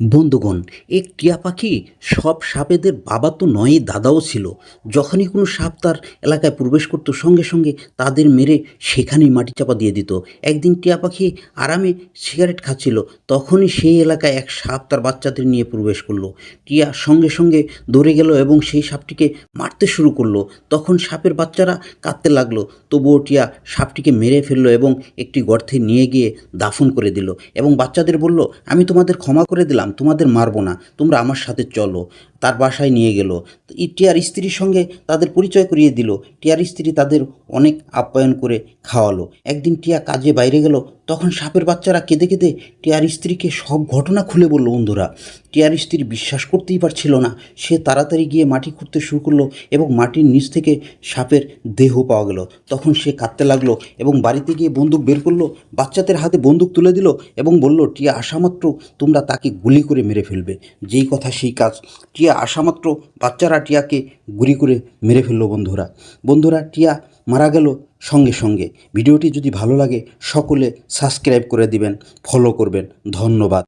বন্ধুগণ, এক টিয়া পাখি সব সাপেদের বাবা তো নয়ই, দাদাও ছিল। যখনই কোনো সাপ তার এলাকায় প্রবেশ করত, সঙ্গে সঙ্গে তাদের মেরে সেখানেই মাটি চাপা দিয়ে দিত। একদিন টিয়া পাখি আরামে সিগারেট খাচ্ছিল, তখনই সেই এলাকায় এক সাপ তার বাচ্চাদের নিয়ে প্রবেশ করলো। টিয়া সঙ্গে সঙ্গে দৌড়ে গেল এবং সেই সাপটিকে মারতে শুরু করলো। তখন সাপের বাচ্চারা কাঁদতে লাগলো, তবুও টিয়া সাপটিকে মেরে ফেললো এবং একটি গর্তে নিয়ে গিয়ে দাফন করে দিল এবং বাচ্চাদের বলল, আমি তোমাদের ক্ষমা করে দিলাম, তোমাদের মারবো না, তোমরা আমার সাথে চলো। তার বাসায় নিয়ে গেল। টিয়ার স্ত্রীর সঙ্গে তাদের পরিচয় করিয়ে দিল। টিয়ার স্ত্রী তাদের অনেক আপ্যায়ন করে খাওয়ালো। একদিন টিয়া কাজে বাইরে গেল, তখন সাপের বাচ্চারা কেঁদে কেঁদে টিয়ার স্ত্রীকে সব ঘটনা খুলে বলল। বন্ধুরা, টিয়ার স্ত্রী বিশ্বাস করতেই পারছিল না। সে তাড়াতাড়ি গিয়ে মাটি খুঁড়তে শুরু করলো এবং মাটির নিচ থেকে সাপের দেহ পাওয়া গেল। তখন সে কাঁদতে লাগলো এবং বাড়িতে গিয়ে বন্দুক বের করলো, বাচ্চাদের হাতে বন্দুক তুলে দিল এবং বলল, টিয়া আসামাত্র তোমরা তাকে গুলি করে মেরে ফেলবে। যেই কথা সেই কাজ। টিয়া আসামাত্র বাচ্চারা টিয়াকে গুলি করে মেরে ফেললো। বন্ধুরা, টিয়া মারা গেল সঙ্গে সঙ্গে। ভিডিওটি যদি ভালো লাগে সকলে সাবস্ক্রাইব করে দিবেন, ফলো করবেন। ধন্যবাদ।